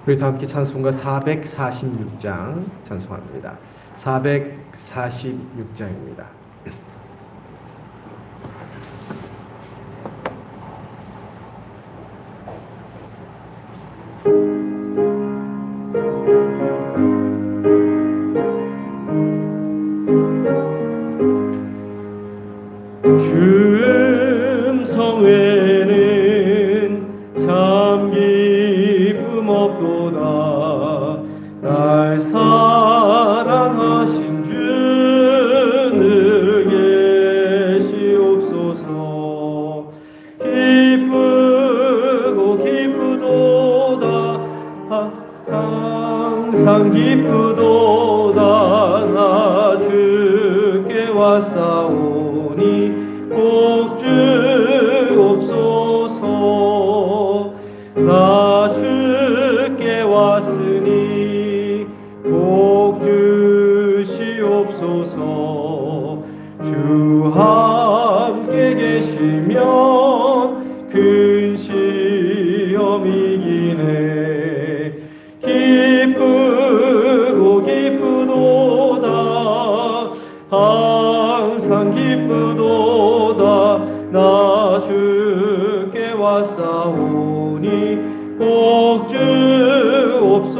우리 다 함께 찬송가 446장 찬송합니다. 446장입니다. 주 음성에는 참 기쁨 없도다. 날 사랑하신 주 늘 계시옵소서. 기쁘고 기쁘도다. 항상 기쁘도다. 나 주께 왔사오니 복 주옵소서. 나 주께 왔으니 복 주시옵소서. 주 함께 계시면 큰 시험 이기네. 기쁘고 기쁘도다. 항상 기쁘도다. 나 주께 왔사오니 복 주옵소서.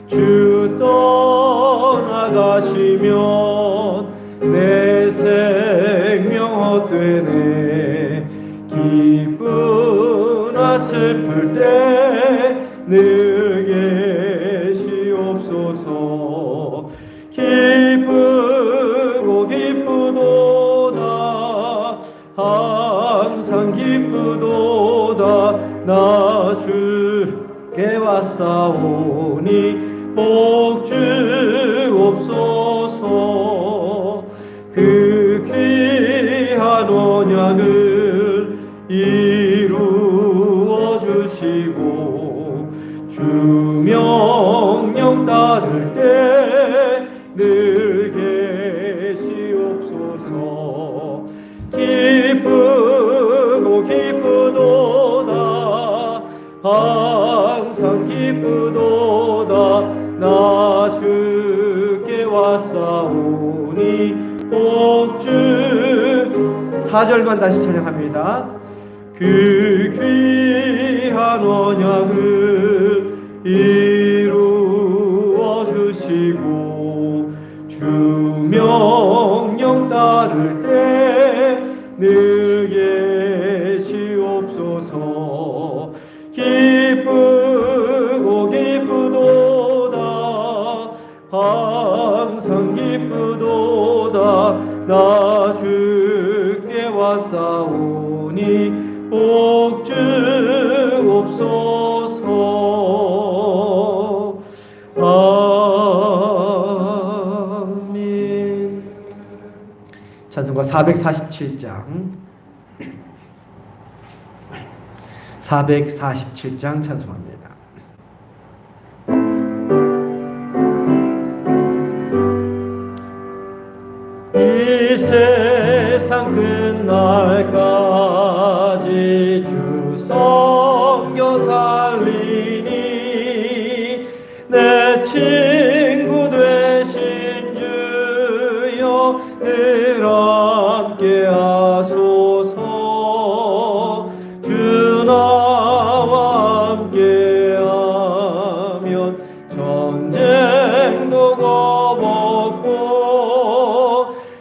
주 떠나가시면 내 생명 헛되네. 기쁘나 슬플 때 늘 계시옵소서. 기쁘고 기쁘도다. 항상 기쁘도다. 나 주께 왔사오니 복 주옵소서. 그 귀한 언약을 이루어 주시고 주 명령 따를 때 늘 계시옵소서. 기쁘고 기쁘도다. 항상 기쁘도다. 나 주께 왔사오니 복 주. 4절만 다시 찬양합니다. 그 귀한 언약을 이루어 주시고 주 명령 따를 때 늘 계시옵소서. 기쁘고 기쁘도다. 항상 기쁘도다. 나 주께 왔사오니 복 주옵소서. 아멘. 찬송가 447장 447장 찬송합니다. 이 세상 끝날까지 주 섬겨 살리니 내 친구 되신 주여 늘 함께 하소서. 주 나와 함께 하면 전쟁도 겁없고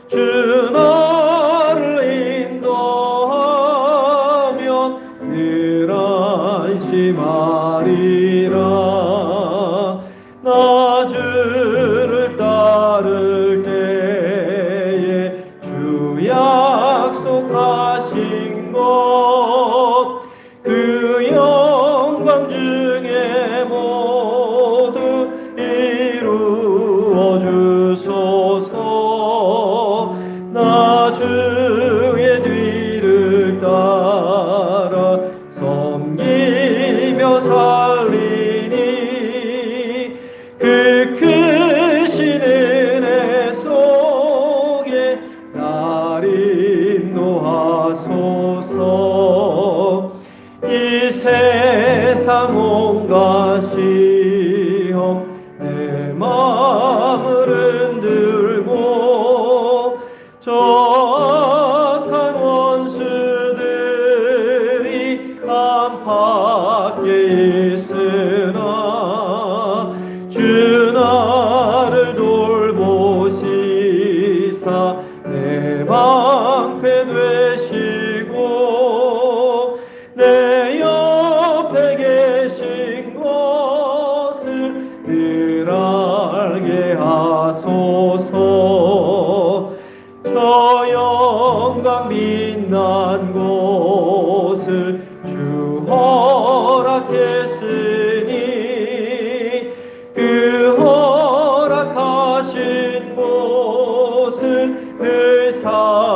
주 나를 인도하면 늘 안심하리라. 나 주를 따를 때에 주 약속하신 것 그 영광 중에 모두 이루어 주소서. 나 주의 뒤를 따라 섬기며 살리니 그 크신 은혜 속에 날 인도하소서. 이 세상 밖에 있으나 주 나를 돌보시사 내 방패 되시고 내 옆에 계신 것을 늘 알게 하소서. 저 영광 빛난 곳을 주 허락했으니 그 허락하신 곳을 늘 사모합니다.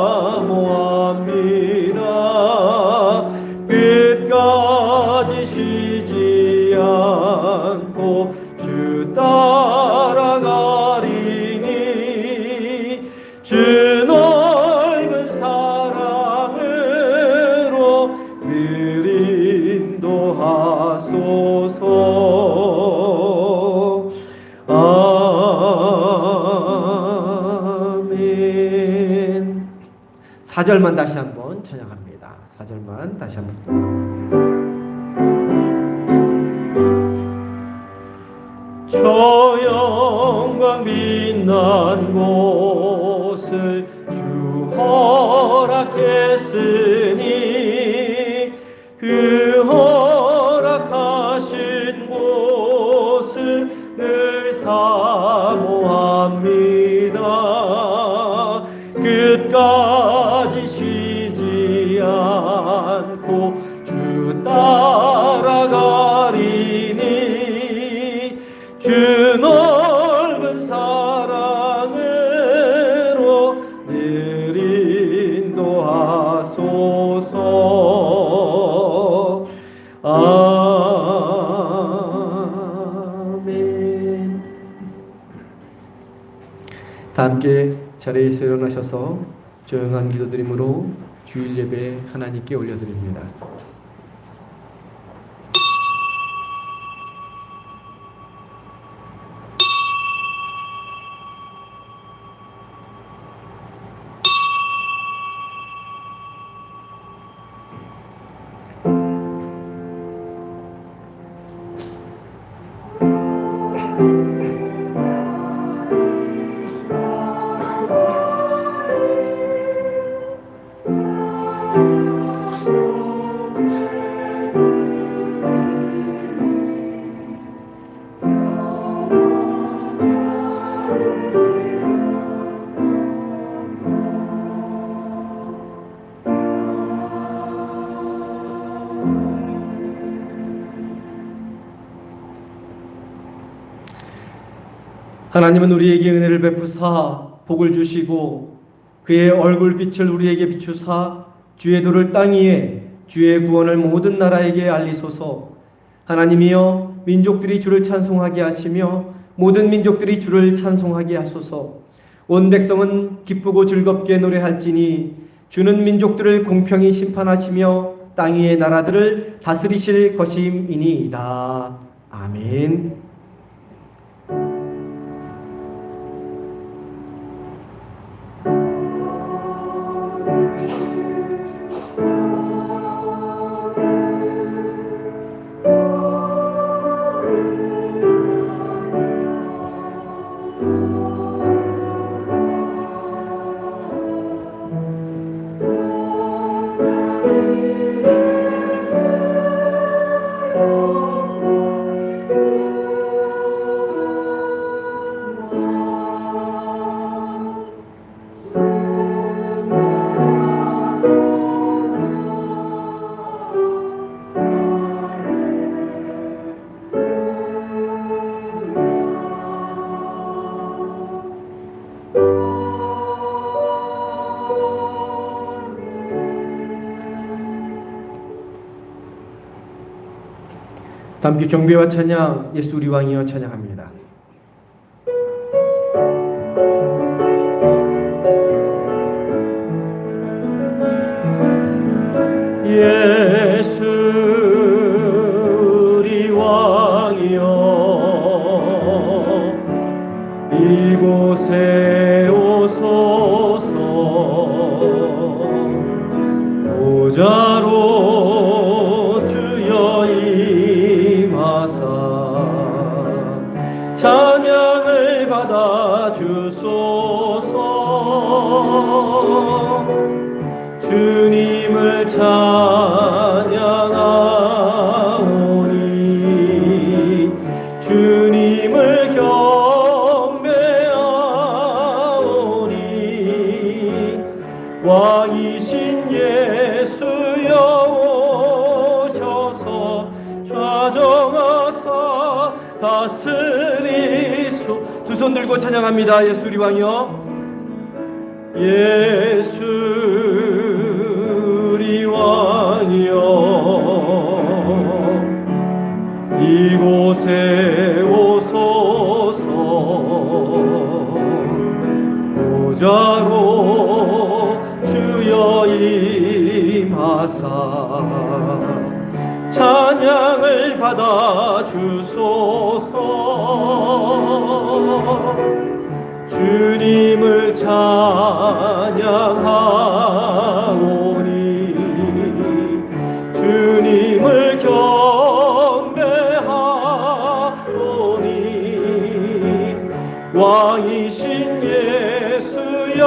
끝까지 쉬지 않고 주 따라가리니 주 넓은 사랑으로 늘 인도하소서. 아멘. 4절만 다시 한번 찬양합니다. 4절만 다시 한번. 저 영광 빛난 곳을 주 허락했으니 그 허락하신 곳을 늘 사모합니다. 끝까지 쉬지 않고 주 따라가리니 주 넓은 사랑으로 늘 인도하소서. 아멘. 다 함께 자리에서 일어나셔서 조용한 기도드림으로 주일 예배 하나님께 올려드립니다. 하나님은 우리에게 은혜를 베푸사 복을 주시고 그의 얼굴빛을 우리에게 비추사 주의 도를 땅 위에 주의 구원을 모든 나라에게 알리소서. 하나님이여 민족들이 주를 찬송하게 하시며 모든 민족들이 주를 찬송하게 하소서. 온 백성은 기쁘고 즐겁게 노래할지니 주는 민족들을 공평히 심판하시며 땅 위의 나라들을 다스리실 것임이니이다. 아멘. 함께 경배와 찬양 예수 우리 왕이여 찬양합니다. 예수 우리 왕이여 이곳에 오소서. 보좌로 주 다스리소. 두 손 들고 찬양합니다. 예수 우리 왕이여. 예수 우리 왕이여 이곳에 오소서. 보좌로 주여 임하사 찬양을 받아 주소서. 주님을 찬양하오니 주님을 경배하오니 왕이신 예수여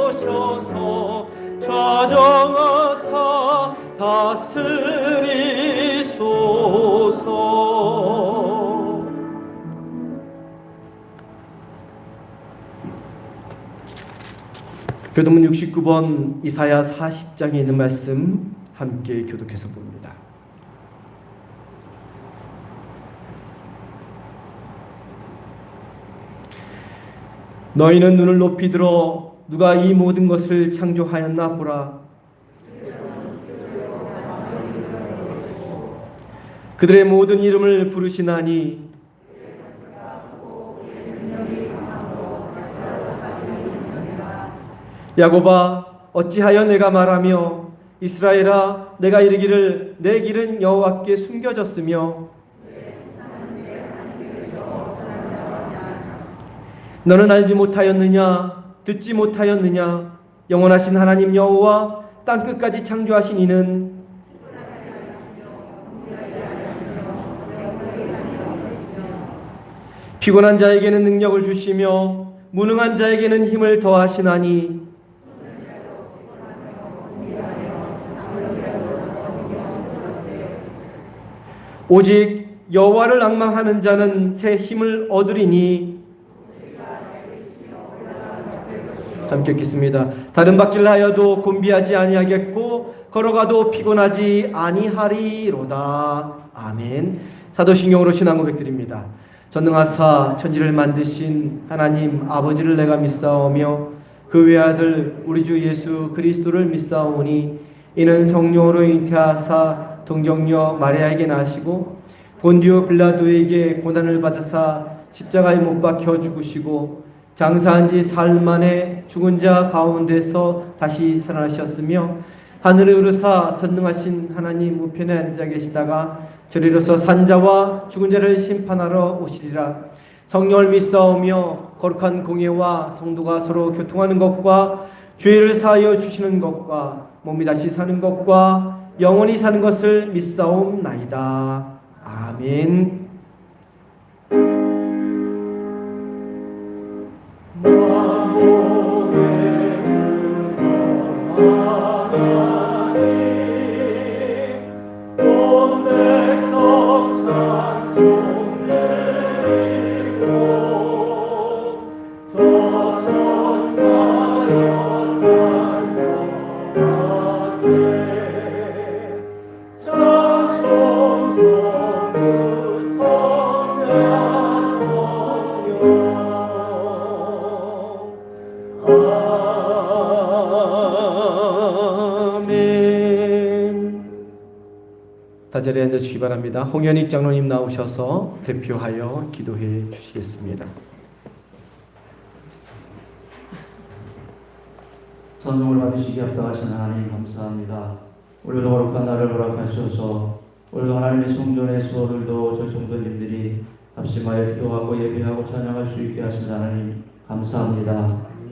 오셔서 좌정하사 다스리소서. 교도문 69번 이사야 40장에 있는 말씀 함께 교독해서 봅니다. 너희는 눈을 높이 들어 누가 이 모든 것을 창조하였나 보라. 그들의 모든 이름을 부르시나니 야곱아 어찌하여 내가 말하며 이스라엘아 내가 이르기를 내 길은 여호와께 숨겨졌으며 너는 알지 못하였느냐 듣지 못하였느냐 영원하신 하나님 여호와 땅끝까지 창조하신 이는 피곤한 자에게는 능력을 주시며 무능한 자에게는 힘을 더하시나니 오직 여호와를 앙망하는 자는 새 힘을 얻으리니. 함께 읽겠습니다. 다른 박질하여도 곤비하지 아니하겠고 걸어가도 피곤하지 아니하리로다. 아멘. 사도신경으로 신앙 고백드립니다. 전능하사 천지를 만드신 하나님 아버지를 내가 믿사오며 그 외아들 우리 주 예수 그리스도를 믿사오니 이는 성령으로 잉태하사 동정녀 마리아에게 나시고 본디오 빌라도에게 고난을 받으사 십자가에 못 박혀 죽으시고 장사한 지 사흘 만에 죽은 자 가운데서 다시 살아나셨으며 하늘에 오르사 전능하신 하나님 우편에 앉아 계시다가 저리로서 산자와 죽은 자를 심판하러 오시리라. 성령을 믿사오며 거룩한 공예와 성도가 서로 교통하는 것과 죄를 사하여 주시는 것과 몸이 다시 사는 것과 영원히 사는 것을 믿사옵나이다. 아멘. 자리에 앉아주시기 바랍니다. 홍현익 장로님 나오셔서 대표하여 기도해 주시겠습니다. 찬송을 받으시기 합당하신 하나님 감사합니다. 오늘도 거룩한 날을 허락하셔서 오늘도 하나님의 성전에서 오늘도 저 성도님들이 합심하여 기도하고 예배하고 찬양할 수 있게 하신 하나님 감사합니다.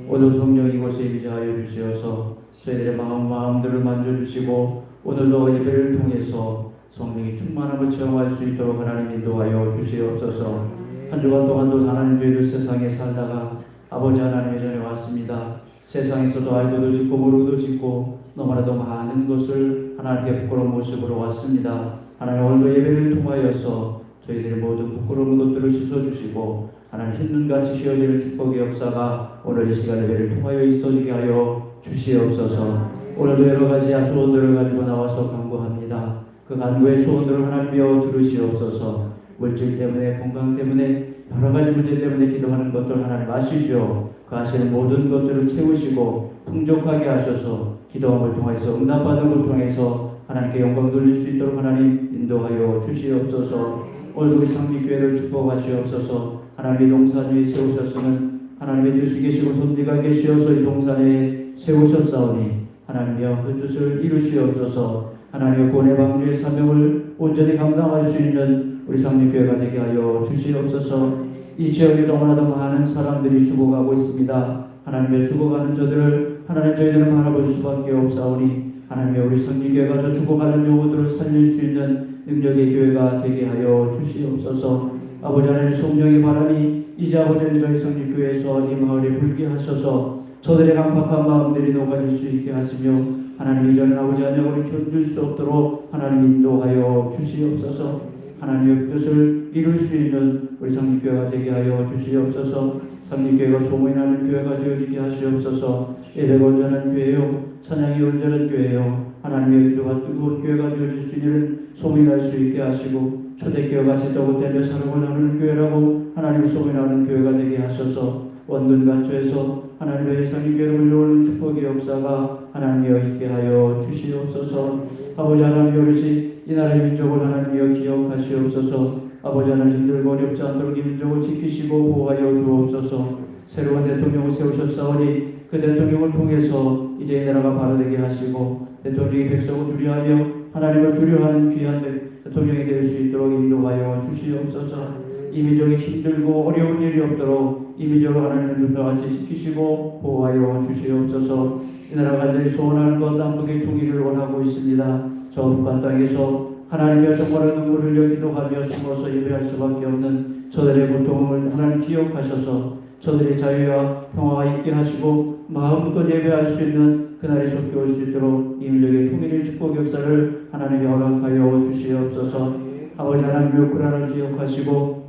오늘 성령 이곳에 임재하여 주시어서 저희들의 마음들을 만져주시고 오늘도 예배를 통해서 성령이 충만함을 체험할 수 있도록 하나님 인도하여 주시옵소서. 한 주간 동안도 하나님 저희들 세상에 살다가 아버지 하나님의 전에 왔습니다. 세상에서도 알고도 짓고 모르고도 짓고 너무나도 많은 것을 하나님께 부끄러운 모습으로 왔습니다. 하나님 오늘도 예배를 통하여서 저희들의 모든 부끄러운 것들을 씻어주시고 하나님 흰눈같이 씌어지는 축복의 역사가 오늘 이 시간 예배를 통하여 있어지게 하여 주시옵소서. 오늘도 여러 가지 소원들을 가지고 나와서 간구합니다. 그 간구의 소원들을 하나님이여 들으시옵소서. 물질 때문에, 건강 때문에, 여러 가지 문제 때문에 기도하는 것들 하나님 아시죠? 그 아시는 모든 것들을 채우시고 풍족하게 하셔서 기도함을 통해서 응답받은 걸 통해서 하나님께 영광 돌릴 수 있도록 하나님 인도하여 주시옵소서. 오늘 우리 창립교회를 축복하시옵소서. 하나님의 동산 위에 세우셨으면 하나님의 뜻이 계시고 섭리가 계시어서 이 동산에 세우셨사오니 하나님이여 그 뜻을 이루시옵소서. 하나님의 구원의 방주의 사명을 온전히 감당할 수 있는 우리 창립교회가 되게 하여 주시옵소서. 이 지역에 너무나도 많은 사람들이 죽어가고 있습니다. 하나님의 죽어가는 저들을 하나님 저희들은 바라볼 수밖에 없사오니 하나님의 우리 성리교회가 저 죽어가는 영혼들을 살릴 수 있는 능력의 교회가 되게 하여 주시옵소서. 아버지 하나님 성령의 바람이 이제 아버지 저희 성리교회에서 이 마을에 불게 하셔서 저들의 강팍한 마음들이 녹아질 수 있게 하시며 하나님 이전에 아버지 안녕을 견딜 수 없도록 하나님 인도하여 주시옵소서. 하나님의 뜻을 이룰 수 있는 우리 성립교회가 되게 하여 주시옵소서. 성립교회가 소문이 나는 교회가 되어지게 하시옵소서. 예배가 온전한 교회요, 찬양이 온전한 교회요, 하나님의 기도가 뜨거운 교회가 되어질 수 있는 소문이 날 수 있게 하시고 초대교회가 지도고 되며 사랑을 나누는 교회라고 하나님 소문이 나는 교회가 되게 하셔서 원근 간초에서 하나님의 성립교회를 물려오는 축복의 역사가 하나님이여 있게 하여 주시옵소서. 아버지 하나님 오르시 이 나라의 민족을 하나님이여 기억하시옵소서. 아버지 하나님 힘들고 어렵지 않도록 이 민족을 지키시고 보호하여 주옵소서. 새로운 대통령을 세우셨사오니 그 대통령을 통해서 이제 이 나라가 바로되게 하시고 대통령이 백성을 두려워하며 하나님을 두려워하는 귀한 대통령이 될 수 있도록 인도하여 주시옵소서. 이 민족이 힘들고 어려운 일이 없도록 이 민족을 하나님의 눈과 같이 지키시고 보호하여 주시옵소서. 이 나라가 간절히 소원하는 것 남북의 통일을 원하고 있습니다. 저 북한 땅에서 하나님의 정말로 눈물을 흘려 기도하며 숨어서 예배할 수밖에 없는 저들의 고통을 하나님 기억하셔서 저들의 자유와 평화가 있게 하시고 마음껏 예배할 수 있는 그날이 속히 올 수 있도록 이 민족의 통일의 축복 역사를 하나님이 허락하여 주시옵소서. 아버지 하나님의 고난을 기억하시고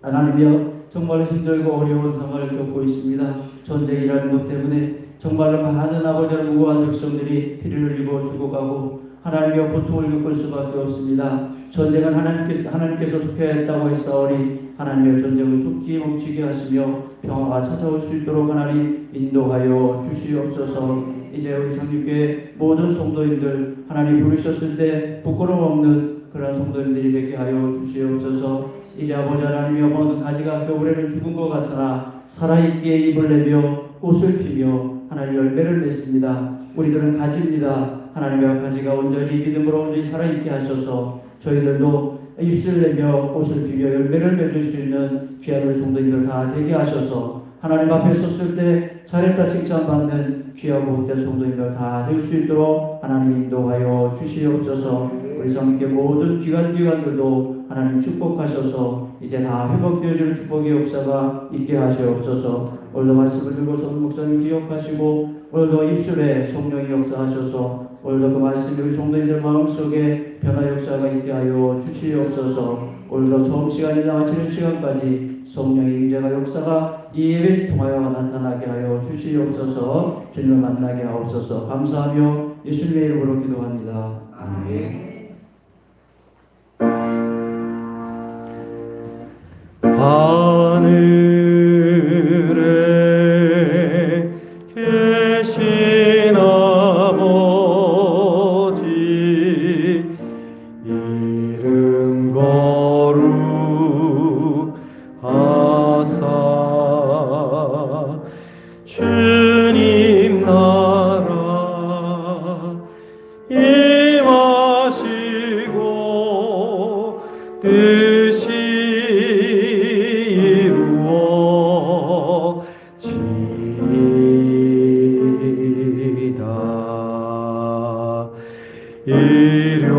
하나님이여 정말로 힘들고 어려운 상황을 겪고 있습니다. 전쟁이라는 것 때문에 정말로 많은 아버지와 무고한 백성들이 피를 흘리고 죽어가고 하나님의 고통을 겪을 수밖에 없습니다. 전쟁은 하나님께서 속해했다고 했사오니 하나님의 전쟁을 속히 멈추게 하시며 평화가 찾아올 수 있도록 하나님 인도하여 주시옵소서. 이제 우리 성립교회 모든 성도인들 하나님 부르셨을 때 부끄러움 없는 그런 성도님들이 되게 하여 주시옵소서. 이제 아버지 하나님이여 모든 가지가 겨울에는 죽은 것 같으나 살아있기에 입을 내며 꽃을 피며 하나님 열매를 맺습니다. 우리들은 가지입니다. 하나님의 가지가 온전히 믿음으로 온전히 살아있게 하셔서 저희들도 입술 내며 꽃을 피며 열매를 맺을 수 있는 귀한 우리 성도님들 다 되게 하셔서 하나님 앞에 섰을 때 잘했다 칭찬받는 귀하고 복된 성도님들 다 될 수 있도록 하나님 인도하여 주시옵소서. 우리 성님께 모든 기관들도 하나님 축복하셔서 이제 다 회복되어지는 축복의 역사가 있게 하시옵소서. 오늘도 말씀을 들고 선 목사님 기억하시고 오늘도 입술에 성령이 역사하셔서 오늘도 그 말씀이 우리 성도님들 마음속에 변화 역사가 있게 하여 주시옵소서. 오늘도 처음 시간이나 마치는 시간까지 성령의 임재가 역사가 이 예배를 통하여 나타나게 하여 주시옵소서. 주님을 만나게 하옵소서. 감사하며 예수님의 이름으로 기도합니다. 아멘. 하늘에 계신 아버지 이름 거룩하사 주님 나라 임하시고 뜻이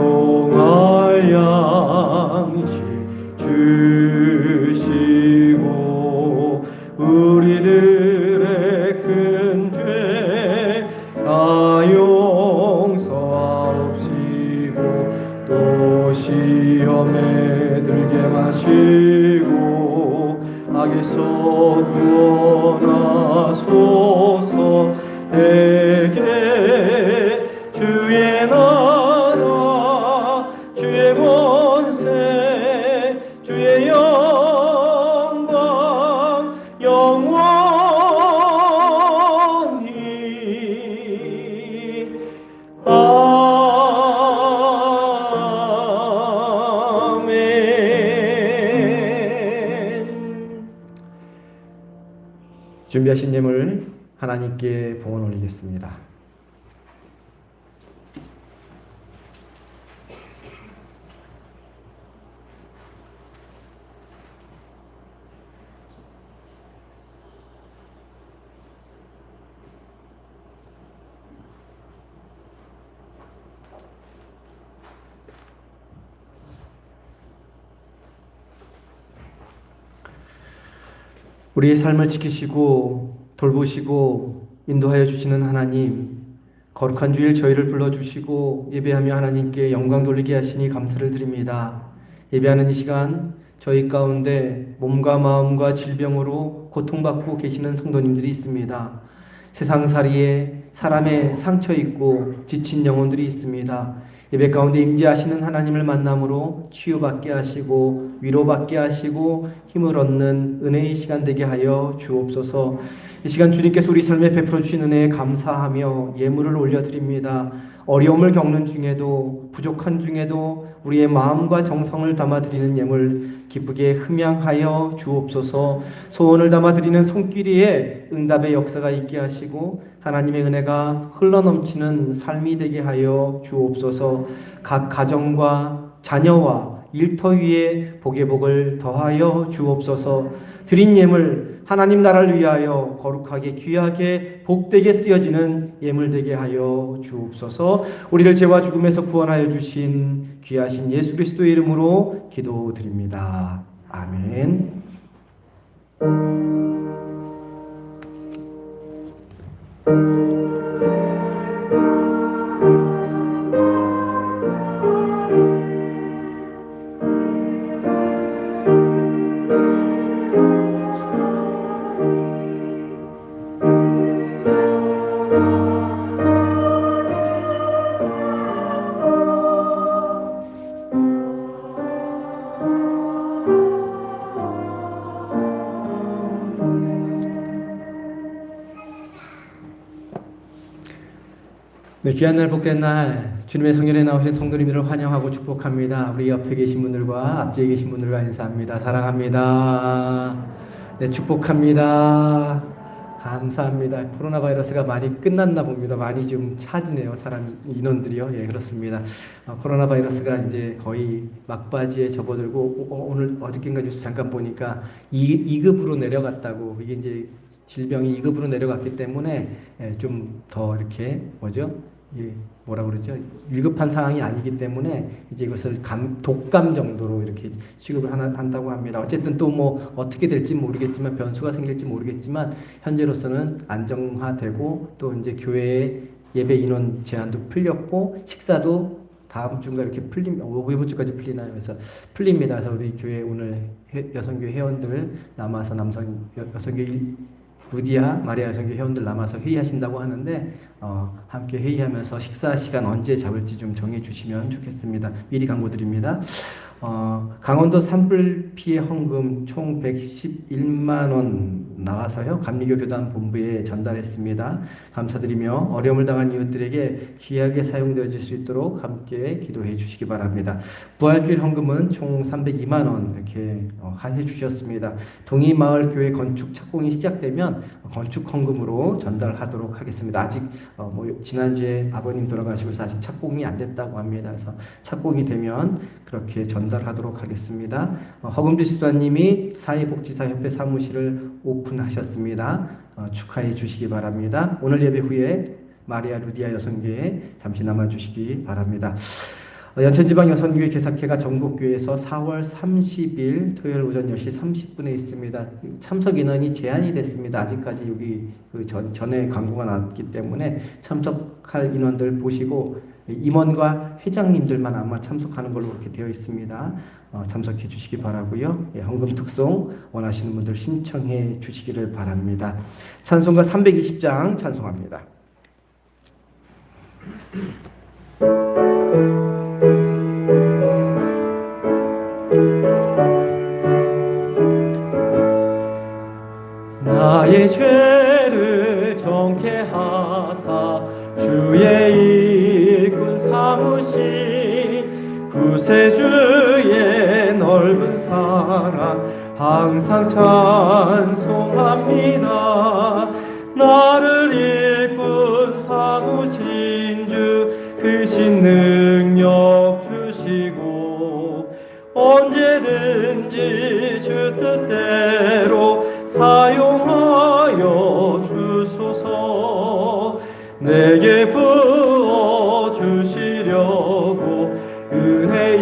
일용할 양식 주시고 우리들의 큰 죄 다 용서하옵시고 또 시험에 들게 마시고 악에서 구원하소서. 대개 주의 나라 주의 권세 주의 준비하신 예물 하나님께 봉헌 올리겠습니다. 우리의 삶을 지키시고 돌보시고 인도하여 주시는 하나님, 거룩한 주일 저희를 불러주시고 예배하며 하나님께 영광 돌리게 하시니 감사를 드립니다. 예배하는 이 시간 저희 가운데 몸과 마음과 질병으로 고통받고 계시는 성도님들이 있습니다. 세상살이에 사람의 상처 있고 지친 영혼들이 있습니다. 예배 가운데 임재하시는 하나님을 만남으로 치유받게 하시고 위로받게 하시고 힘을 얻는 은혜의 시간 되게 하여 주옵소서. 이 시간 주님께서 우리 삶에 베풀어 주신 은혜에 감사하며 예물을 올려드립니다. 어려움을 겪는 중에도 부족한 중에도 우리의 마음과 정성을 담아드리는 예물 기쁘게 흠양하여 주옵소서. 소원을 담아드리는 손길이에 응답의 역사가 있게 하시고 하나님의 은혜가 흘러넘치는 삶이 되게 하여 주옵소서. 각 가정과 자녀와 일터 위에 복의 복을 더하여 주옵소서. 드린 예물 하나님 나라를 위하여 거룩하게 귀하게 복되게 쓰여지는 예물 되게 하여 주옵소서. 우리를 죄와 죽음에서 구원하여 주신 귀하신 예수 그리스도의 이름으로 기도드립니다. 아멘. 네, 귀한 날 복된 날 주님의 성전에 나오신 성도님들을 환영하고 축복합니다. 우리 옆에 계신 분들과 앞뒤에 계신 분들과 인사합니다. 사랑합니다. 네, 축복합니다. 감사합니다. 코로나 바이러스가 많이 끝났나 봅니다. 많이 좀 차지네요. 사람 인원들이요. 예, 그렇습니다. 코로나 바이러스가 이제 거의 막바지에 접어들고 오늘 어저께인가 뉴스 잠깐 보니까 2급으로 내려갔다고. 이게 이제 질병이 2급으로 내려갔기 때문에 좀 더 이렇게 뭐라 그러죠? 위급한 상황이 아니기 때문에 이제 이것을 독감 정도로 이렇게 취급을 한다고 합니다. 어쨌든 또 뭐 어떻게 될지 모르겠지만 변수가 생길지 모르겠지만 현재로서는 안정화되고 또 이제 교회의 예배 인원 제한도 풀렸고 식사도 다음 주인가 이렇게 이번 주까지 풀리나요? 그래서 풀립니다. 그래서 우리 교회 오늘 여성교회 회원들 남아서 여성교회 루디아 마리아 여성교회 회원들 남아서 회의하신다고 하는데 함께 회의하면서 식사 시간 언제 잡을지 좀 정해 주시면 좋겠습니다. 미리 광고드립니다. 강원도 산불 피해 헌금 총 111만 원 나와서요. 감리교 교단 본부에 전달했습니다. 감사드리며 어려움을 당한 이웃들에게 귀하게 사용되어질 수 있도록 함께 기도해 주시기 바랍니다. 부활주일 헌금은 총 302만 원 이렇게 해 주셨습니다. 동이마을교회 건축 착공이 시작되면 건축 헌금으로 전달하도록 하겠습니다. 아직 지난주에 아버님 돌아가시고서 아직 착공이 안 됐다고 합니다. 그래서 착공이 되면 그렇게 전달하도록 하겠습니다. 허금주 집사님이 사회복지사협회 사무실을 오픈하셨습니다. 축하해 주시기 바랍니다. 오늘 예배 후에 마리아 루디아 여성교회에 잠시 남아주시기 바랍니다. 연천지방 여성교회 개사회가 전국교회에서 4월 30일 토요일 오전 10시 30분에 있습니다. 참석 인원이 제한이 됐습니다. 아직까지 여기 전에 광고가 나왔기 때문에 참석할 인원들 보시고 임원과 회장님들만 아마 참석하는 걸로 그렇게 되어 있습니다. 참석해 주시기 바라고요. 헌금 특송 원하시는 분들 신청해 주시기를 바랍니다. 찬송가 320장 찬송합니다. 나의 죄를 정케 하사 주의 일꾼 삼으신 구세주의 넓은 사랑 항상 찬송합니다. 나를 일꾼 삼으신 주 크신 능력 주시고 언제든지 주 뜻대로 사용하여 주소서. 내게 부어 주시려고 은혜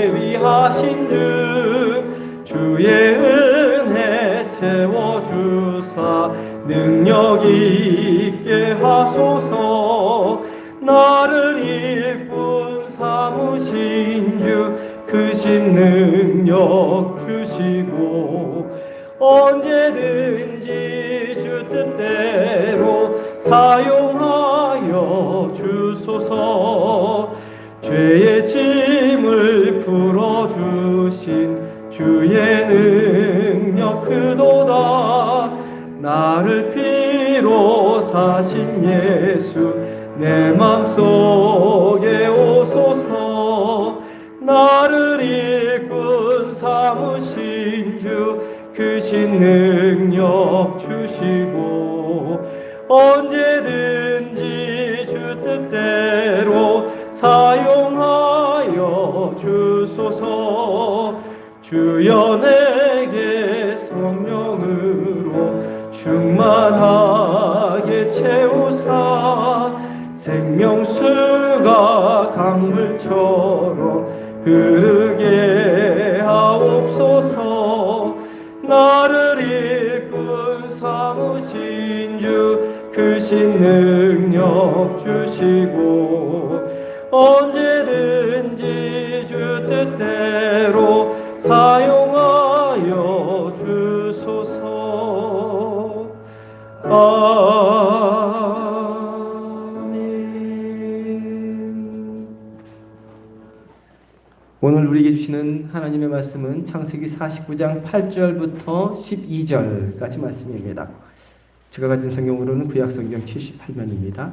예비하신 주 주의 은혜 채워주사 능력 있게 하소서. 나를 일꾼 삼으신 주 크신 능력 주시고 언제든지 주 뜻대로 사용하여 주소서. 죄의 짐을 풀어주신 주의 능력 크도다. 나를 피로 사신 예수 내 맘속에 오소서. 나를 일꾼 삼으신 주 크신 능력 주시고 언제든지 주 뜻대로 사용하여 주소서. 주여 내게 성령으로 충만하게 채우사 생명수가 강물처럼 흐르게 하옵소서. 나를 일꾼 삼으신 주 크신 능력 주시고 언제든지 주 뜻대로 사용하여 주소서. 아멘. 오늘 우리에게 주시는 하나님의 말씀은 창세기 49장 8절부터 12절까지 말씀입니다. 제가 가진 성경으로는 구약성경 78면입니다.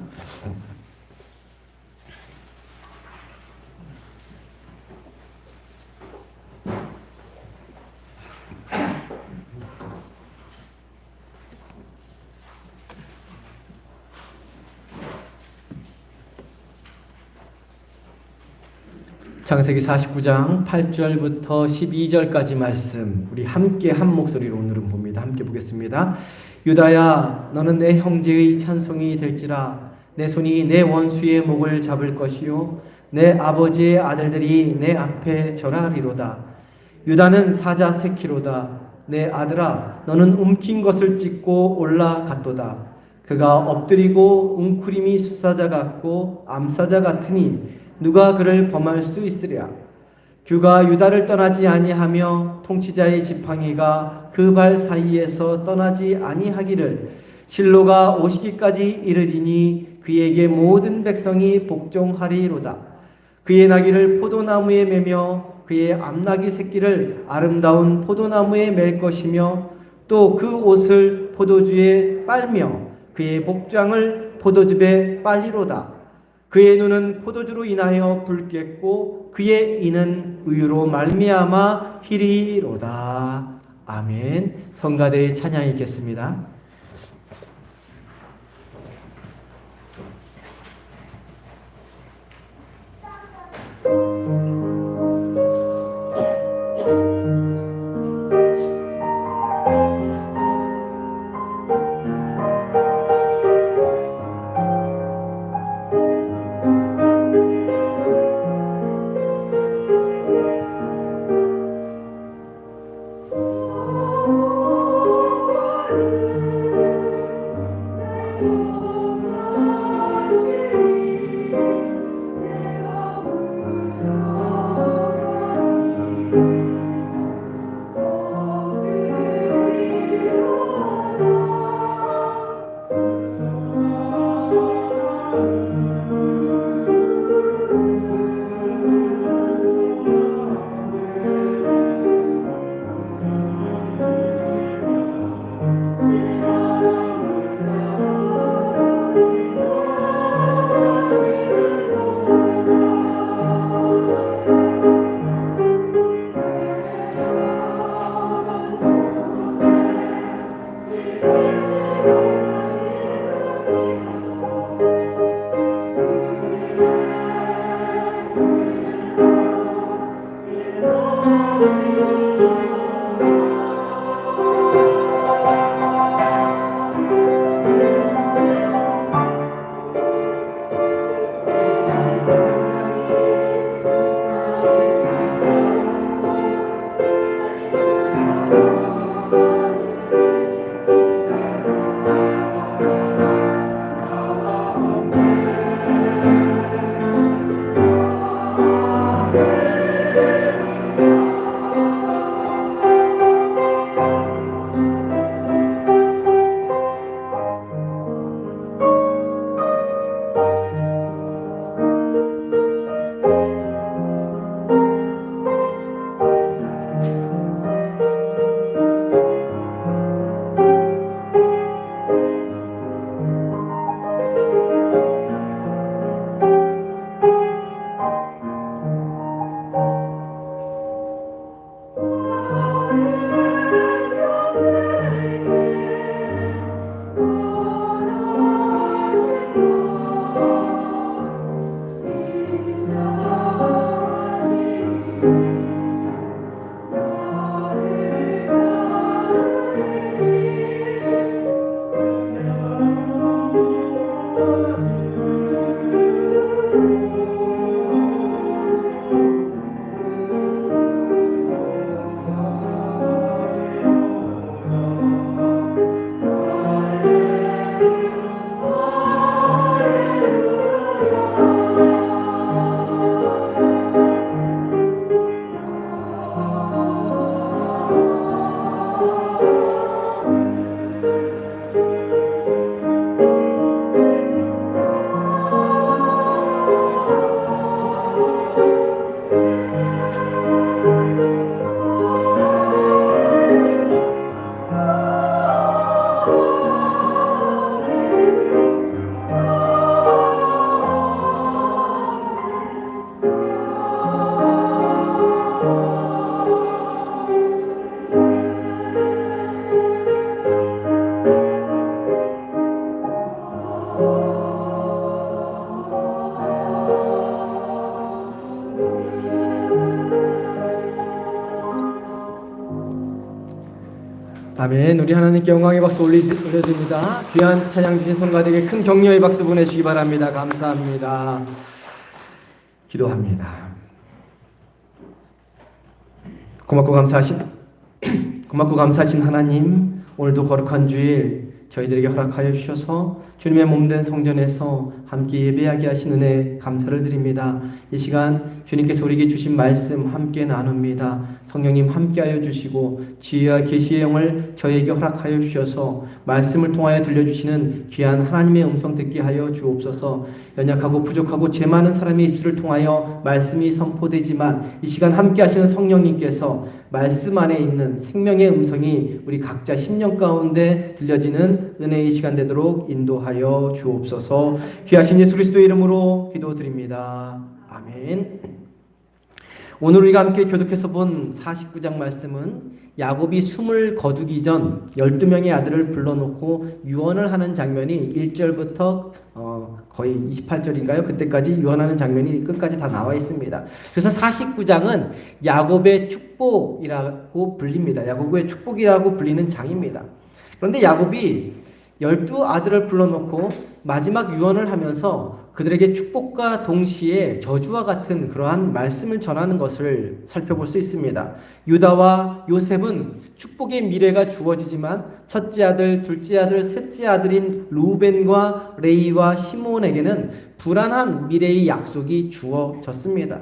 창세기 49장 8절부터 12절까지 말씀 우리 함께 한 목소리로 오늘은 봅니다. 함께 보겠습니다. 유다야 너는 내 형제의 찬송이 될지라. 내 손이 내 원수의 목을 잡을 것이요 내 아버지의 아들들이 내 앞에 절하리로다. 유다는 사자 새끼로다. 내 아들아 너는 움킨 것을 찢고 올라갔도다. 그가 엎드리고 웅크림이 숫사자 같고 암사자 같으니 누가 그를 범할 수 있으랴. 규가 유다를 떠나지 아니하며 통치자의 지팡이가 그 발 사이에서 떠나지 아니하기를 실로가 오시기까지 이르리니 그에게 모든 백성이 복종하리로다. 그의 나귀를 포도나무에 매며 그의 암나귀 새끼를 아름다운 포도나무에 맬 것이며 또 그 옷을 포도주에 빨며 그의 복장을 포도즙에 빨리로다. 그의 눈은 포도주로 인하여 붉겠고 그의 이는 우유로 말미암아 희리로다. 아멘. 성가대의 찬양이 있겠습니다. 아멘. 우리 하나님께 영광의 박수 올려드립니다. 귀한 찬양 주신 성가대에게 큰 격려의 박수 보내주시기 바랍니다. 감사합니다. 기도합니다. 고맙고 감사하신 하나님, 오늘도 거룩한 주일 저희들에게 허락하여 주셔서 주님의 몸된 성전에서 함께 예배하게 하신 은혜 감사를 드립니다. 이 시간 주님께서 우리에게 주신 말씀 함께 나눕니다. 성령님 함께하여 주시고 지혜와 계시의 영을 저희에게 허락하여 주셔서 말씀을 통하여 들려주시는 귀한 하나님의 음성 듣게 하여 주옵소서. 연약하고 부족하고 죄 많은 사람의 입술을 통하여 말씀이 선포되지만 이 시간 함께 하시는 성령님께서 말씀 안에 있는 생명의 음성이 우리 각자 심령 가운데 들려지는 은혜의 시간 되도록 인도하여 주옵소서. 귀하신 예수 그리스도의 이름으로 기도드립니다. 아멘. 오늘 우리가 함께 교독해서 본 49장 말씀은 야곱이 숨을 거두기 전 12명의 아들을 불러놓고 유언을 하는 장면이 1절부터 거의 28절인가요? 그때까지 유언하는 장면이 끝까지 다 나와 있습니다. 그래서 49장은 야곱의 축복이라고 불립니다. 야곱의 축복이라고 불리는 장입니다. 그런데 야곱이 12아들을 불러놓고 마지막 유언을 하면서 그들에게 축복과 동시에 저주와 같은 그러한 말씀을 전하는 것을 살펴볼 수 있습니다. 유다와 요셉은 축복의 미래가 주어지지만 첫째 아들, 둘째 아들, 셋째 아들인 루벤과 레이와 시므온에게는 불안한 미래의 약속이 주어졌습니다.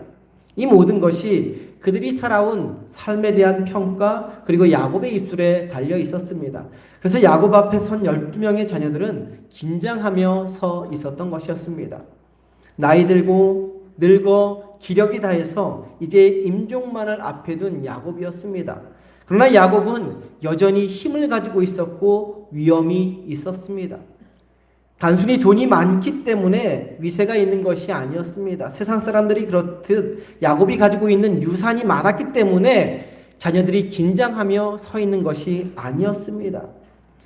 이 모든 것이 그들이 살아온 삶에 대한 평가 그리고 야곱의 입술에 달려 있었습니다. 그래서 야곱 앞에 선 12명의 자녀들은 긴장하며 서 있었던 것이었습니다. 나이 들고 늙어 기력이 다해서 이제 임종만을 앞에 둔 야곱이었습니다. 그러나 야곱은 여전히 힘을 가지고 있었고 위엄이 있었습니다. 단순히 돈이 많기 때문에 위세가 있는 것이 아니었습니다. 세상 사람들이 그렇듯 야곱이 가지고 있는 유산이 많았기 때문에 자녀들이 긴장하며 서 있는 것이 아니었습니다.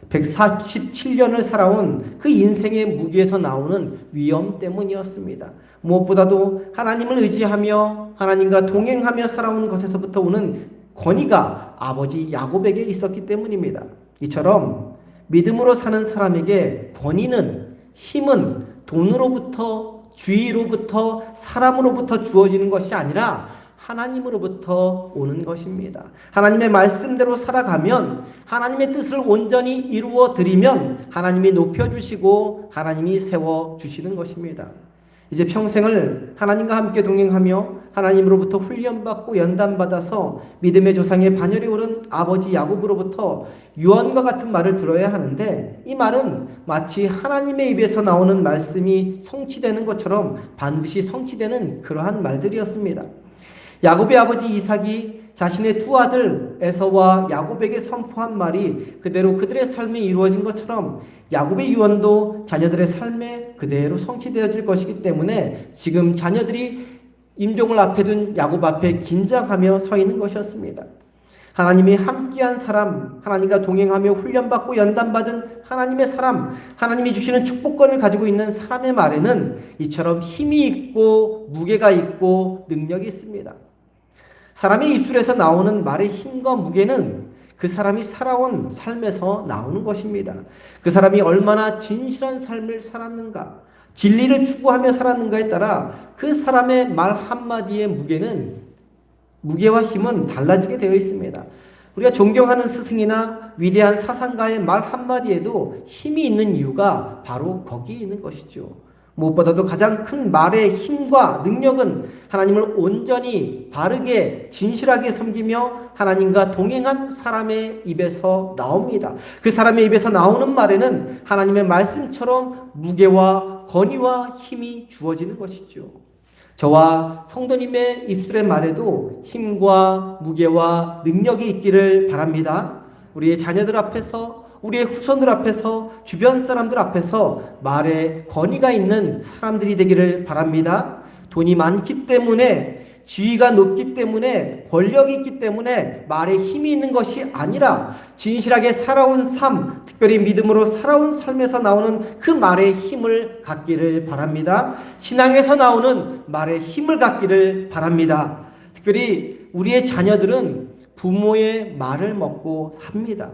147년을 살아온 그 인생의 무게에서 나오는 위엄 때문이었습니다. 무엇보다도 하나님을 의지하며 하나님과 동행하며 살아온 것에서부터 오는 권위가 아버지 야곱에게 있었기 때문입니다. 이처럼 믿음으로 사는 사람에게 권위는, 힘은 돈으로부터, 주의로부터, 사람으로부터 주어지는 것이 아니라 하나님으로부터 오는 것입니다. 하나님의 말씀대로 살아가면, 하나님의 뜻을 온전히 이루어 드리면 하나님이 높여주시고 하나님이 세워주시는 것입니다. 이제 평생을 하나님과 함께 동행하며 하나님으로부터 훈련받고 연단받아서 믿음의 조상의 반열에 오른 아버지 야곱으로부터 유언과 같은 말을 들어야 하는데, 이 말은 마치 하나님의 입에서 나오는 말씀이 성취되는 것처럼 반드시 성취되는 그러한 말들이었습니다. 야곱의 아버지 이삭이 자신의 두 아들 에서와 야곱에게 선포한 말이 그대로 그들의 삶에 이루어진 것처럼 야곱의 유언도 자녀들의 삶에 그대로 성취되어질 것이기 때문에 지금 자녀들이 임종을 앞에 둔 야곱 앞에 긴장하며 서 있는 것이었습니다. 하나님이 함께한 사람, 하나님과 동행하며 훈련받고 연단받은 하나님의 사람, 하나님이 주시는 축복권을 가지고 있는 사람의 말에는 이처럼 힘이 있고 무게가 있고 능력이 있습니다. 사람의 입술에서 나오는 말의 힘과 무게는 그 사람이 살아온 삶에서 나오는 것입니다. 그 사람이 얼마나 진실한 삶을 살았는가, 진리를 추구하며 살았는가에 따라 그 사람의 말 한마디의 무게와 힘은 달라지게 되어 있습니다. 우리가 존경하는 스승이나 위대한 사상가의 말 한마디에도 힘이 있는 이유가 바로 거기에 있는 것이죠. 무엇보다도 가장 큰 말의 힘과 능력은 하나님을 온전히 바르게 진실하게 섬기며 하나님과 동행한 사람의 입에서 나옵니다. 그 사람의 입에서 나오는 말에는 하나님의 말씀처럼 무게와 권위와 힘이 주어지는 것이죠. 저와 성도님의 입술의 말에도 힘과 무게와 능력이 있기를 바랍니다. 우리의 자녀들 앞에서, 우리의 후손들 앞에서, 주변 사람들 앞에서 말에 권위가 있는 사람들이 되기를 바랍니다. 돈이 많기 때문에, 지위가 높기 때문에, 권력이 있기 때문에 말에 힘이 있는 것이 아니라 진실하게 살아온 삶, 특별히 믿음으로 살아온 삶에서 나오는 그 말의 힘을 갖기를 바랍니다. 신앙에서 나오는 말의 힘을 갖기를 바랍니다. 특별히 우리의 자녀들은 부모의 말을 먹고 삽니다.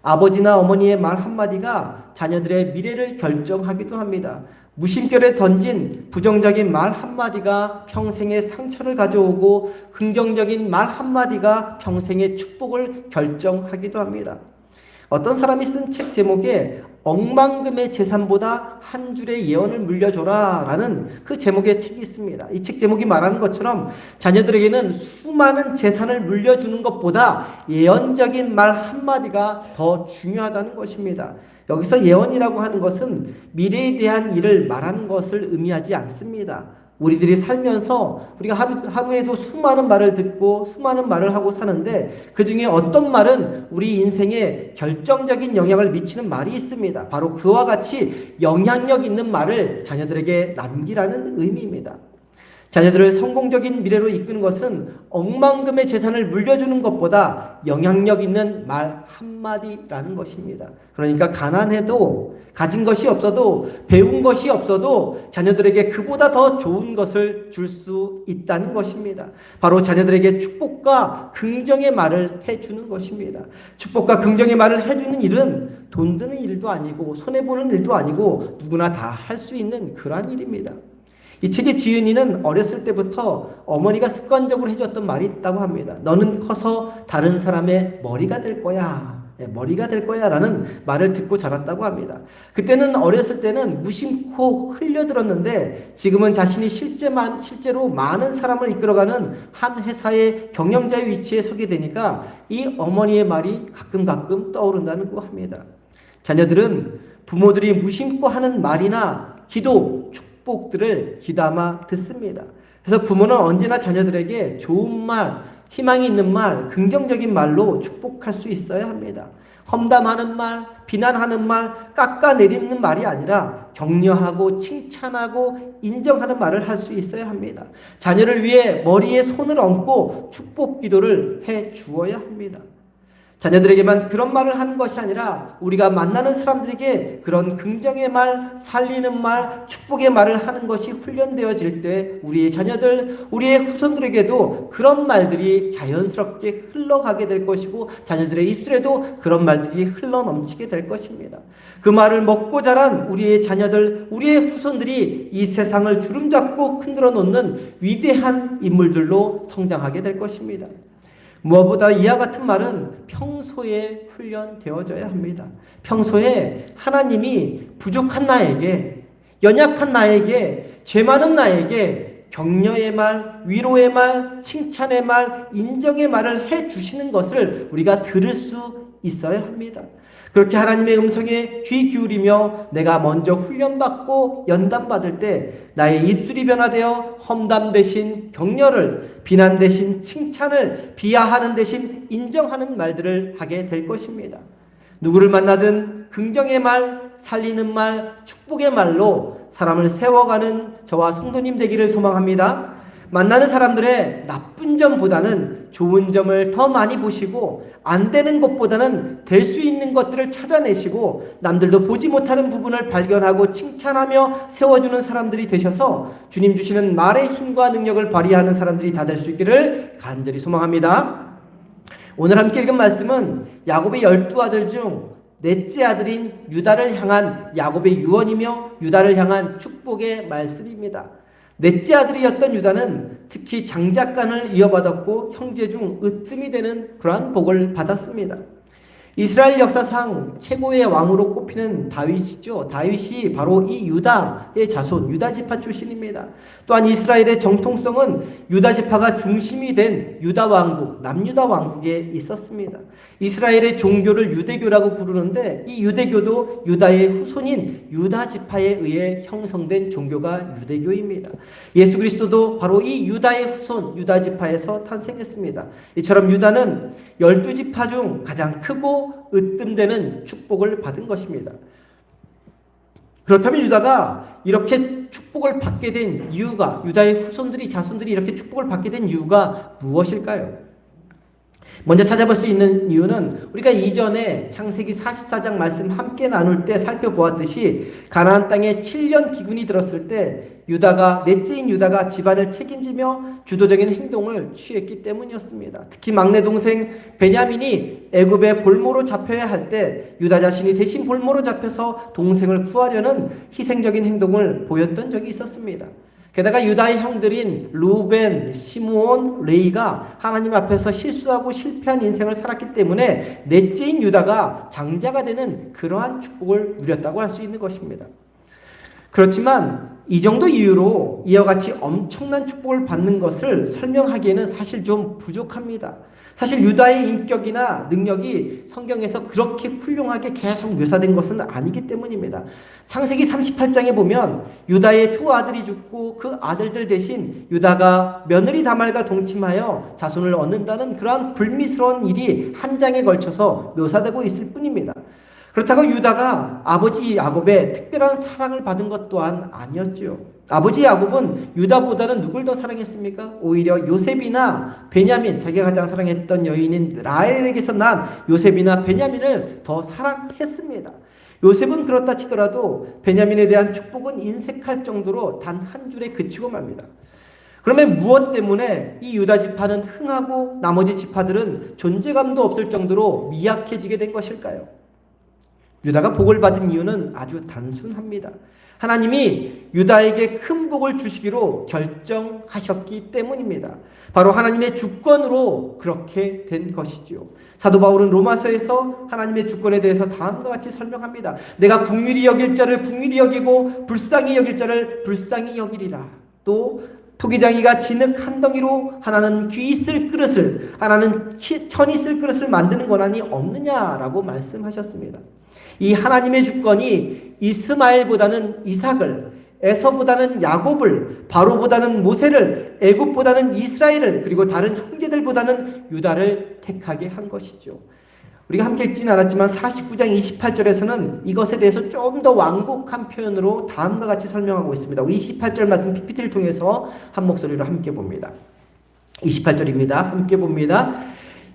아버지나 어머니의 말 한마디가 자녀들의 미래를 결정하기도 합니다. 무심결에 던진 부정적인 말 한마디가 평생의 상처를 가져오고 긍정적인 말 한마디가 평생의 축복을 결정하기도 합니다. 어떤 사람이 쓴 책 제목에 억만금의 재산보다 한 줄의 예언을 물려줘라 라는 그 제목의 책이 있습니다. 이 책 제목이 말하는 것처럼 자녀들에게는 수많은 재산을 물려주는 것보다 예언적인 말 한마디가 더 중요하다는 것입니다. 여기서 예언이라고 하는 것은 미래에 대한 일을 말하는 것을 의미하지 않습니다. 우리들이 살면서 우리가 하루에도 수많은 말을 듣고 수많은 말을 하고 사는데 그 중에 어떤 말은 우리 인생에 결정적인 영향을 미치는 말이 있습니다. 바로 그와 같이 영향력 있는 말을 자녀들에게 남기라는 의미입니다. 자녀들을 성공적인 미래로 이끄는 것은 억만금의 재산을 물려주는 것보다 영향력 있는 말 한마디라는 것입니다. 그러니까 가난해도 가진 것이 없어도 배운 것이 없어도 자녀들에게 그보다 더 좋은 것을 줄 수 있다는 것입니다. 바로 자녀들에게 축복과 긍정의 말을 해주는 것입니다. 축복과 긍정의 말을 해주는 일은 돈 드는 일도 아니고 손해보는 일도 아니고 누구나 다 할 수 있는 그러한 일입니다. 이 책의 지은이는 어렸을 때부터 어머니가 습관적으로 해줬던 말이 있다고 합니다. 너는 커서 다른 사람의 머리가 될 거야. 머리가 될 거야 라는 말을 듣고 자랐다고 합니다. 그때는 어렸을 때는 무심코 흘려들었는데 지금은 자신이 실제로 많은 사람을 이끌어가는 한 회사의 경영자의 위치에 서게 되니까 이 어머니의 말이 가끔 떠오른다고 합니다. 자녀들은 부모들이 무심코 하는 말이나 기도, 축복들을 귀담아 듣습니다. 그래서 부모는 언제나 자녀들에게 좋은 말, 희망이 있는 말, 긍정적인 말로 축복할 수 있어야 합니다. 험담하는 말, 비난하는 말, 깎아내리는 말이 아니라 격려하고 칭찬하고 인정하는 말을 할 수 있어야 합니다. 자녀를 위해 머리에 손을 얹고 축복 기도를 해 주어야 합니다. 자녀들에게만 그런 말을 하는 것이 아니라 우리가 만나는 사람들에게 그런 긍정의 말, 살리는 말, 축복의 말을 하는 것이 훈련되어질 때 우리의 자녀들, 우리의 후손들에게도 그런 말들이 자연스럽게 흘러가게 될 것이고 자녀들의 입술에도 그런 말들이 흘러넘치게 될 것입니다. 그 말을 먹고 자란 우리의 자녀들, 우리의 후손들이 이 세상을 주름잡고 흔들어 놓는 위대한 인물들로 성장하게 될 것입니다. 무엇보다 이와 같은 말은 평소에 훈련되어져야 합니다. 평소에 하나님이 부족한 나에게, 연약한 나에게, 죄 많은 나에게 격려의 말, 위로의 말, 칭찬의 말, 인정의 말을 해주시는 것을 우리가 들을 수 있어야 합니다. 그렇게 하나님의 음성에 귀 기울이며 내가 먼저 훈련받고 연단받을 때 나의 입술이 변화되어 험담 대신 격려를, 비난 대신 칭찬을, 비하하는 대신 인정하는 말들을 하게 될 것입니다. 누구를 만나든 긍정의 말, 살리는 말, 축복의 말로 사람을 세워가는 저와 성도님 되기를 소망합니다. 만나는 사람들의 나쁜 점보다는 좋은 점을 더 많이 보시고 안 되는 것보다는 될 수 있는 것들을 찾아내시고 남들도 보지 못하는 부분을 발견하고 칭찬하며 세워주는 사람들이 되셔서 주님 주시는 말의 힘과 능력을 발휘하는 사람들이 다 될 수 있기를 간절히 소망합니다. 오늘 함께 읽은 말씀은 야곱의 12아들 중 넷째 아들인 유다를 향한 야곱의 유언이며 유다를 향한 축복의 말씀입니다. 넷째 아들이었던 유다는 특히 장자간을 이어받았고 형제 중 으뜸이 되는 그러한 복을 받았습니다. 이스라엘 역사상 최고의 왕으로 꼽히는 다윗이죠. 다윗이 바로 이 유다의 자손, 유다 지파 출신입니다. 또한 이스라엘의 정통성은 유다 지파가 중심이 된 유다 왕국, 남유다 왕국에 있었습니다. 이스라엘의 종교를 유대교라고 부르는데 이 유대교도 유다의 후손인 유다 지파에 의해 형성된 종교가 유대교입니다. 예수 그리스도도 바로 이 유다의 후손, 유다 지파에서 탄생했습니다. 이처럼 유다는 12지파 중 가장 크고 으뜸되는 축복을 받은 것입니다. 그렇다면 유다가 이렇게 축복을 받게 된 이유가, 유다의 후손들이, 자손들이 이렇게 축복을 받게 된 이유가 무엇일까요? 먼저 찾아볼 수 있는 이유는 우리가 이전에 창세기 44장 말씀 함께 나눌 때 살펴보았듯이 가나안 땅에 7년 기근이 들었을 때 넷째인 유다가 집안을 책임지며 주도적인 행동을 취했기 때문이었습니다. 특히 막내 동생 베냐민이 애굽의 볼모로 잡혀야 할 때 유다 자신이 대신 볼모로 잡혀서 동생을 구하려는 희생적인 행동을 보였던 적이 있었습니다. 게다가 유다의 형들인 루벤, 시므온, 레이가 하나님 앞에서 실수하고 실패한 인생을 살았기 때문에 넷째인 유다가 장자가 되는 그러한 축복을 누렸다고 할 수 있는 것입니다. 그렇지만 이 정도 이유로 이와 같이 엄청난 축복을 받는 것을 설명하기에는 사실 좀 부족합니다. 사실 유다의 인격이나 능력이 성경에서 그렇게 훌륭하게 계속 묘사된 것은 아니기 때문입니다. 창세기 38장에 보면 유다의 두 아들이 죽고 그 아들들 대신 유다가 며느리 다말과 동침하여 자손을 얻는다는 그러한 불미스러운 일이 한 장에 걸쳐서 묘사되고 있을 뿐입니다. 그렇다고 유다가 아버지 야곱의 특별한 사랑을 받은 것 또한 아니었죠. 아버지 야곱은 유다보다는 누굴 더 사랑했습니까? 오히려 요셉이나 베냐민, 자기가 가장 사랑했던 여인인 라헬에게서 난 요셉이나 베냐민을 더 사랑했습니다. 요셉은 그렇다 치더라도 베냐민에 대한 축복은 인색할 정도로 단 한 줄에 그치고 맙니다. 그러면 무엇 때문에 이 유다 지파는 흥하고 나머지 지파들은 존재감도 없을 정도로 미약해지게 된 것일까요? 유다가 복을 받은 이유는 아주 단순합니다. 하나님이 유다에게 큰 복을 주시기로 결정하셨기 때문입니다. 바로 하나님의 주권으로 그렇게 된 것이지요. 사도 바울은 로마서에서 하나님의 주권에 대해서 다음과 같이 설명합니다. 내가 긍휼히 여길 자를 긍휼히 여기고 불쌍히 여길 자를 불쌍히 여기리라. 또 토기장이가 진흙 한 덩이로 하나는 귀 쓸 그릇을, 하나는 천이 쓸 그릇을 만드는 권한이 없느냐라고 말씀하셨습니다. 이 하나님의 주권이 이스마엘보다는 이삭을, 에서보다는 야곱을, 바로보다는 모세를, 애굽보다는 이스라엘을, 그리고 다른 형제들보다는 유다를 택하게 한 것이죠. 우리가 함께 읽지는 않았지만 49장 28절에서는 이것에 대해서 좀 더 완곡한 표현으로 다음과 같이 설명하고 있습니다. 우리 28절 말씀 PPT를 통해서 한 목소리로 함께 봅니다. 28절입니다. 함께 봅니다.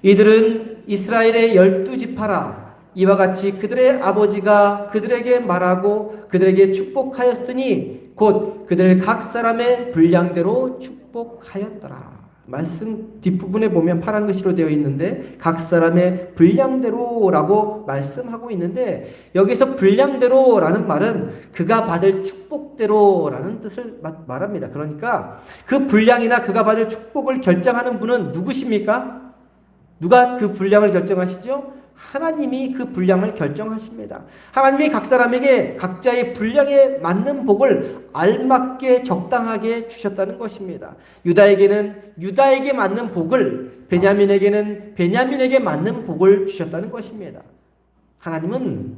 이들은 이스라엘의 12지파라. 이와 같이 그들의 아버지가 그들에게 말하고 그들에게 축복하였으니 곧 그들 각 사람의 분량대로 축복하였더라. 말씀 뒷부분에 보면 파란 글씨로 되어 있는데 각 사람의 분량대로라고 말씀하고 있는데 여기서 분량대로라는 말은 그가 받을 축복대로라는 뜻을 말합니다. 그러니까 그 분량이나 그가 받을 축복을 결정하는 분은 누구십니까? 누가 그 분량을 결정하시죠? 하나님이 그 분량을 결정하십니다. 하나님이 각 사람에게 각자의 분량에 맞는 복을 알맞게 적당하게 주셨다는 것입니다. 유다에게는 유다에게 맞는 복을, 베냐민에게는 베냐민에게 맞는 복을 주셨다는 것입니다. 하나님은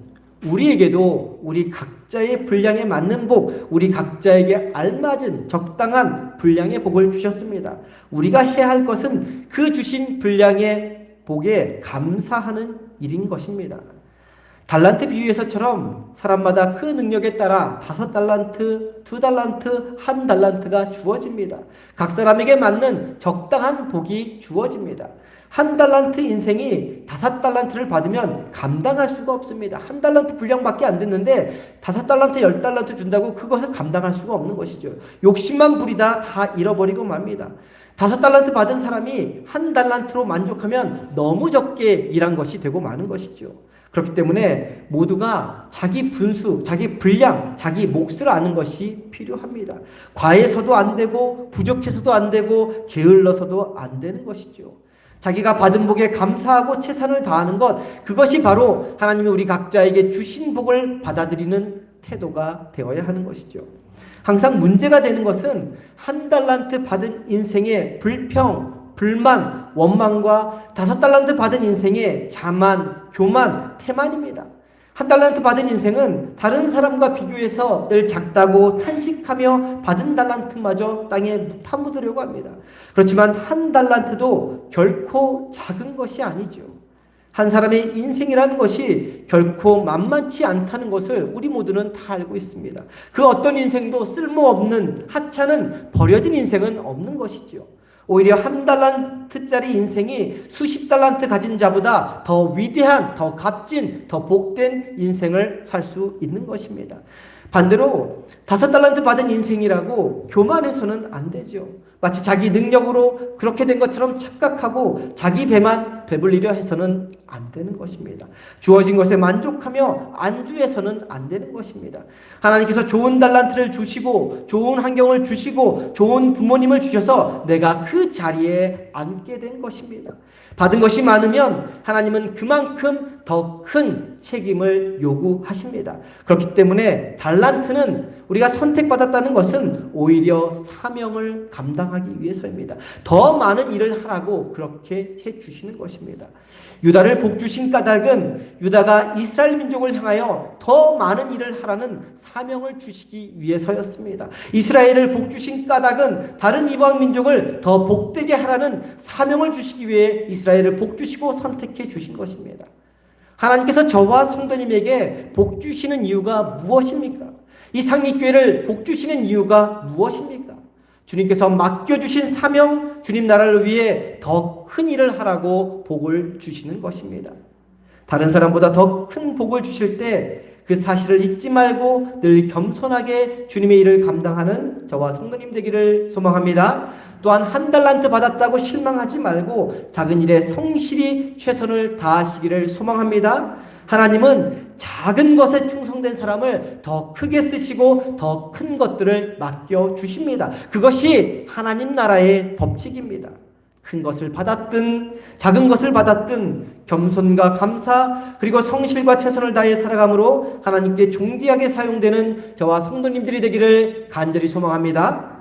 우리에게도 우리 각자의 분량에 맞는 복, 우리 각자에게 알맞은 적당한 분량의 복을 주셨습니다. 우리가 해야 할 것은 그 주신 분량의 복에 감사하는 일인 것입니다. 달란트 비유에서처럼 사람마다 그 능력에 따라 5달란트, 2달란트, 1달란트가 주어집니다. 각 사람에게 맞는 적당한 복이 주어집니다. 1달란트 인생이 5달란트를 받으면 감당할 수가 없습니다. 1달란트 분량밖에 안 됐는데 5달란트, 10달란트 준다고 그것을 감당할 수가 없는 것이죠. 욕심만 부리다 다 잃어버리고 맙니다. 5달란트 받은 사람이 1달란트로 만족하면 너무 적게 일한 것이 되고 마는 것이죠. 그렇기 때문에 모두가 자기 분수, 자기 분량, 자기 몫을 아는 것이 필요합니다. 과해서도 안 되고 부족해서도 안 되고 게을러서도 안 되는 것이죠. 자기가 받은 복에 감사하고 최선을 다하는 것, 그것이 바로 하나님이 우리 각자에게 주신 복을 받아들이는 태도가 되어야 하는 것이죠. 항상 문제가 되는 것은 1달란트 받은 인생의 불평, 불만, 원망과 5달란트 받은 인생의 자만, 교만, 태만입니다. 1달란트 받은 인생은 다른 사람과 비교해서 늘 작다고 탄식하며 받은 달란트마저 땅에 파묻으려고 합니다. 그렇지만 1달란트도 결코 작은 것이 아니죠. 한 사람의 인생이라는 것이 결코 만만치 않다는 것을 우리 모두는 다 알고 있습니다. 그 어떤 인생도 쓸모없는 하찮은 버려진 인생은 없는 것이지요. 오히려 1달란트짜리 인생이 수십 달란트 가진 자보다 더 위대한, 더 값진, 더 복된 인생을 살 수 있는 것입니다. 반대로 5달란트 받은 인생이라고 교만해서는 안 되죠. 마치 자기 능력으로 그렇게 된 것처럼 착각하고 자기 배만 배불리려 해서는 안 되는 것입니다. 주어진 것에 만족하며 안주해서는 안 되는 것입니다. 하나님께서 좋은 달란트를 주시고 좋은 환경을 주시고 좋은 부모님을 주셔서 내가 그 자리에 앉게 된 것입니다. 받은 것이 많으면 하나님은 그만큼 더 큰 책임을 요구하십니다. 그렇기 때문에 달란트는 우리가 선택받았다는 것은 오히려 사명을 감당하기 위해서입니다. 더 많은 일을 하라고 그렇게 해주시는 것입니다. 유다를 복주신 까닭은 유다가 이스라엘 민족을 향하여 더 많은 일을 하라는 사명을 주시기 위해서였습니다. 이스라엘을 복주신 까닭은 다른 이방 민족을 더 복되게 하라는 사명을 주시기 위해 이스라엘을 복주시고 선택해 주신 것입니다. 하나님께서 저와 성도님에게 복주시는 이유가 무엇입니까? 이 상립교회를 복주시는 이유가 무엇입니까? 주님께서 맡겨주신 사명, 주님 나라를 위해 더 큰 일을 하라고 복을 주시는 것입니다. 다른 사람보다 더 큰 복을 주실 때 그 사실을 잊지 말고 늘 겸손하게 주님의 일을 감당하는 저와 성도님 되기를 소망합니다. 또한 1달란트 받았다고 실망하지 말고 작은 일에 성실히 최선을 다하시기를 소망합니다. 하나님은 작은 것에 충성된 사람을 더 크게 쓰시고 더 큰 것들을 맡겨주십니다. 그것이 하나님 나라의 법칙입니다. 큰 것을 받았든 작은 것을 받았든 겸손과 감사 그리고 성실과 최선을 다해 살아감으로 하나님께 존귀하게 사용되는 저와 성도님들이 되기를 간절히 소망합니다.